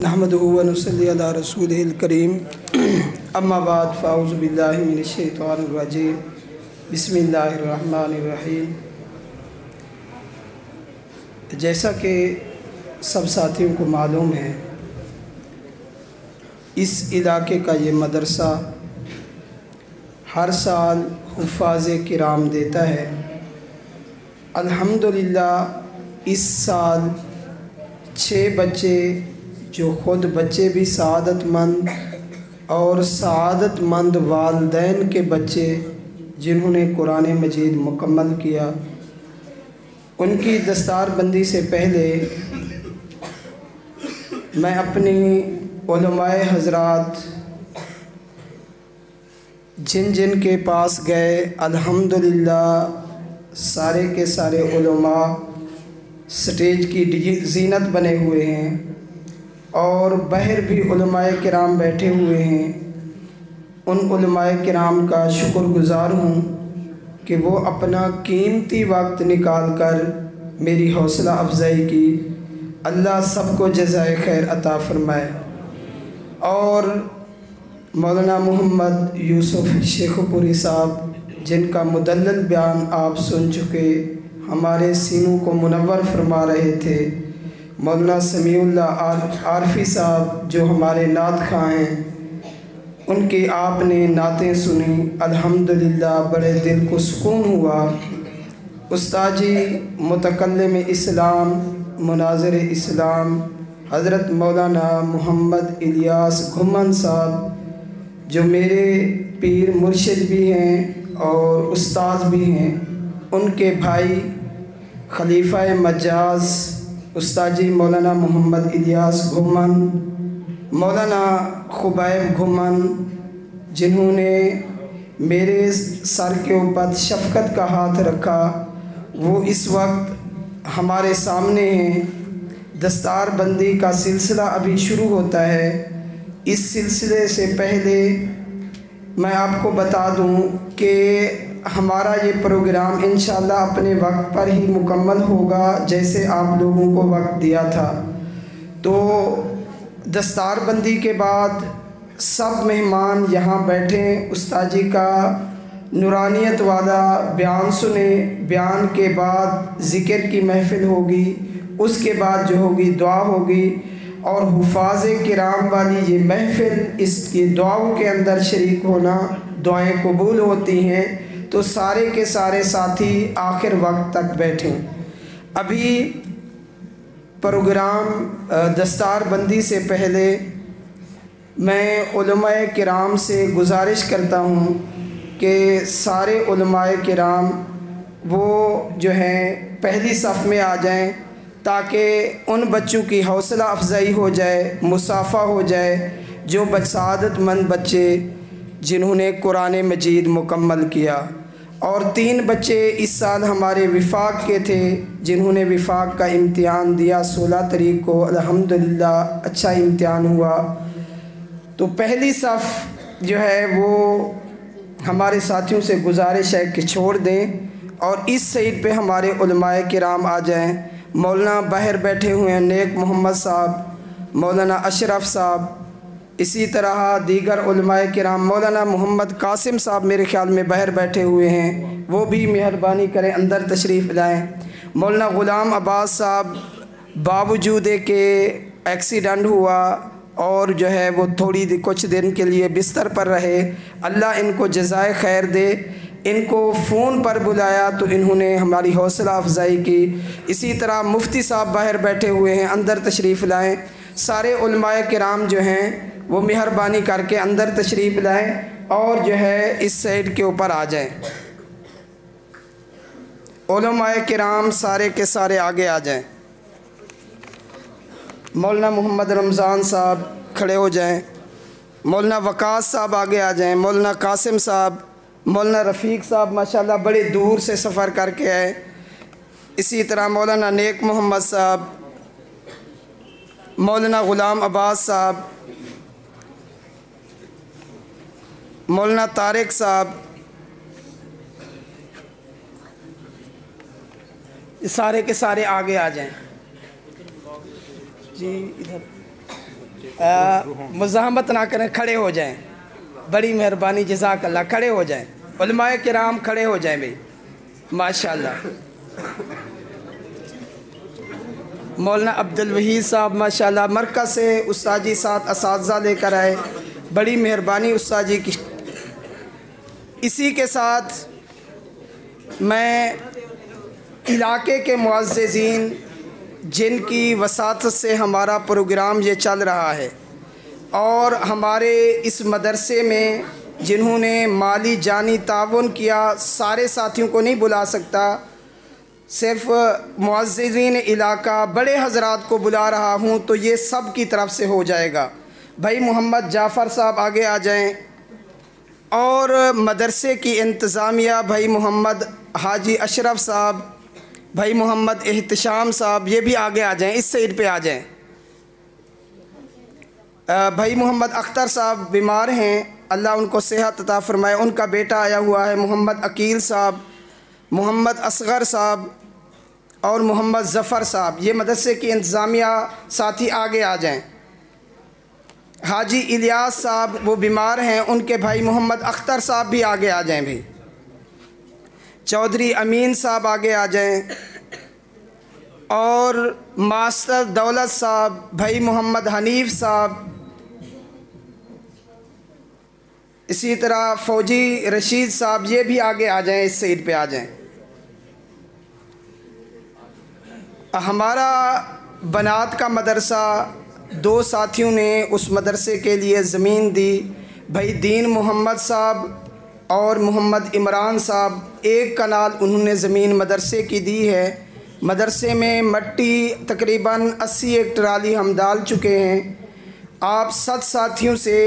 नहमदुहु व नुसल्ली अला रसूलिहिल करीम अम्मा बाद फ़ाऊज़ु बिल्लाहि मिनश शैतानिर रजीम बिस्मिल्लाहिर रहमानिर रहीम। जैसा कि सब साथियों को मालूम है, इस इलाके का ये मदरसा हर साल हुफ़ाज़े किराम देता है। अल्हम्दुलिल्लाह इस साल 6 बच्चे जो ख़ुद बच्चे भी सआदतमंद और सआदतमंद वालिदैन के बच्चे जिन्होंने कुरान मजीद मुकम्मल किया, उनकी दस्तारबंदी से पहले मैं अपनी उलमाए हज़रात जिन जिन के पास गए, अल्हम्दुलिल्लाह सारे के सारे उलमा स्टेज की ज़ीनत बने हुए हैं और बाहर भी उलमाए किराम बैठे हुए हैं। उन उलमाए किराम का शुक्रगुज़ार हूँ कि वो अपना कीमती वक्त निकाल कर मेरी हौसला अफजाई की। अल्लाह सबको जज़ाए खैर अता फ़रमाए। और मौलाना मोहम्मद यूसुफ शेखपुरी साहब, जिनका मुदल्लल बयान आप सुन चुके, हमारे सीनों को मुनव्वर फरमा रहे थे। मौलाना समीउल्लाह आरफी साहब जो हमारे नात खां हैं, उनकी आपने नातें सुनी, अल्हम्दुलिल्लाह बड़े दिल को सुकून हुआ। उस्ताजी मुतकल्लिम इस्लाम, मुनाज़िर इस्लाम हज़रत मौलाना मोहम्मद इलियास घुमन साहब, जो मेरे पीर मुर्शिद भी हैं और उस्ताद भी हैं, उनके भाई खलीफा मजाज उस्ताजी मौलाना मोहम्मद इलियास घुमन, मौलाना खुबैब घुमन, जिन्होंने मेरे सर के ऊपर शफ़क़त का हाथ रखा, वो इस वक्त हमारे सामने हैं। दस्तारबंदी का सिलसिला अभी शुरू होता है। इस सिलसिले से पहले मैं आपको बता दूं कि हमारा ये प्रोग्राम इंशाअल्लाह अपने वक्त पर ही मुकम्मल होगा, जैसे आप लोगों को वक्त दिया था। तो दस्तारबंदी के बाद सब मेहमान यहाँ बैठें, उस्ताजी का नूरानियत वाला बयान सुने। बयान के बाद ज़िक्र की महफ़िल होगी, उसके बाद जो होगी दुआ होगी और हुफ़ाज़े किराम वाली ये महफ़िल, इसकी दुआओं के अंदर शरीक होना, दुआएं कबूल होती हैं। तो सारे के सारे साथी आखिर वक्त तक बैठें। अभी प्रोग्राम दस्तारबंदी से पहले मैं उलमाए किराम से गुजारिश करता हूँ कि सारे उलमाए किराम वो जो हैं पहली सफ़ में आ जाएं, ताकि उन बच्चों की हौसला अफजाई हो जाए, मुसाफ़ा हो जाए, जो सआदतमंद बच्चे जिन्होंने कुरान मजीद मुकम्मल किया। और 3 बच्चे इस साल हमारे विफाक के थे, जिन्होंने विफाक का इम्तिहान दिया 16 तारीख को। अल्हम्दुलिल्लाह अच्छा इम्तिहान हुआ। तो पहली सफ़ जो है वो हमारे साथियों से गुजारिश है कि छोड़ दें और इस साइड पे हमारे उलमाए किराम आ जाएं। मौलाना बाहर बैठे हुए हैं, नेक मोहम्मद साहब, मौलाना अशरफ साहब, इसी तरह दीगर उलमाए किराम, मौलाना मोहम्मद कासिम साहब मेरे ख़्याल में बाहर बैठे हुए हैं, वो भी मेहरबानी करें अंदर तशरीफ़ लाएँ। मौलाना ग़ुलाम अब्बास साहब, बावजूद के एक्सीडेंट हुआ और जो है वो कुछ दिन के लिए बिस्तर पर रहे, अल्लाह इनको जज़ाए खैर दे। इनको फ़ोन पर बुलाया तो इन्होंने हमारी हौसला अफजाई की। इसी तरह मुफ्ती साहब बाहर बैठे हुए हैं, अंदर तशरीफ़ लाएँ। सारे उलमाए किराम जो हैं वो मेहरबानी करके अंदर तशरीफ़ लाएँ और जो है इस साइड के ऊपर आ जाएं। उलमाए किराम सारे के सारे आगे आ जाएं। मौलाना मोहम्मद रमज़ान साहब खड़े हो जाएं। मौलाना वकास साहब आगे आ जाएं। मौलाना कासिम साहब, मौलाना रफ़ीक साहब माशाल्लाह बड़े दूर से सफ़र करके आए। इसी तरह मौलाना नेक मोहम्मद साहब, मौलाना ग़ुलाम अब्बास साहब, मौलाना तारिक साहब, सारे के सारे आगे आ जाएं। जी इधर मुज़ाहमत ना करें, खड़े हो जाएं, बड़ी मेहरबानी, जज़ाकल्लाह। खड़े हो जाएं, उलमाए किराम खड़े हो जाएं भाई, माशाअल्लाह। मौलाना अब्दुल वहीद साहब माशाअल्लाह मरकज़ से उस्ताद जी साथ असातिज़ा लेकर आए, बड़ी मेहरबानी उस्ताद जी की। इसी के साथ मैं इलाके के मुअज़्ज़िज़ीन जिनकी वसातत से हमारा प्रोग्राम ये चल रहा है और हमारे इस मदरसे में जिन्होंने माली जानी ताउन किया, सारे साथियों को नहीं बुला सकता, सिर्फ़ मुअज़्ज़िज़ीन इलाका बड़े हज़रात को बुला रहा हूँ, तो ये सब की तरफ से हो जाएगा। भाई मोहम्मद जाफ़र साहब आगे आ जाएं और मदरसे की इंतज़ामिया भाई मोहम्मद हाजी अशरफ साहब, भाई मोहम्मद एहतशाम साहब, ये भी आगे आ जाएं, इस साइड पे आ जाएं। भाई मोहम्मद अख्तर साहब बीमार हैं, अल्लाह उनको सेहत अता फ़रमाए। उनका बेटा आया हुआ है मोहम्मद अकील साहब, मोहम्मद असगर साहब और मोहम्मद ज़फ़र साहब, ये मदरसे की इंतज़ामिया साथी आगे आ जाएं। हाजी इलियास साहब वो बीमार हैं, उनके भाई मोहम्मद अख्तर साहब भी आगे आ जाएं भाई। चौधरी अमीन साहब आगे आ जाएं और मास्टर दौलत साहब, भाई मोहम्मद हनीफ़ साहब, इसी तरह फ़ौजी रशीद साहब, ये भी आगे आ जाएं, इस साइड पे आ जाएं। हमारा बनात का मदरसा, दो साथियों ने उस मदरसे के लिए ज़मीन दी, भाई दीन मोहम्मद साहब और मोहम्मद इमरान साहब, 1 कनाल उन्होंने ज़मीन मदरसे की दी है। मदरसे में मट्टी तकरीबन 80 एक ट्राली हम डाल चुके हैं। आप सब साथियों से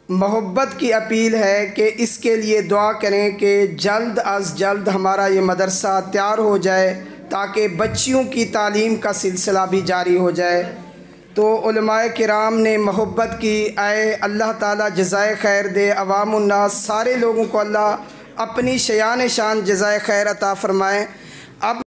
मोहब्बत की अपील है कि इसके लिए दुआ करें कि जल्द अज़ जल्द हमारा ये मदरसा तैयार हो जाए, ताकि बच्चियों की तालीम का सिलसिला भी जारी हो जाए। तो उलमाए किराम ने मोहब्बत की, आए अल्लाह ताला जज़ाए खैर दे, अवामुन्नास सारे लोगों को अल्लाह अपनी शयान शान जज़ाए खैर अता फ़रमाए। अब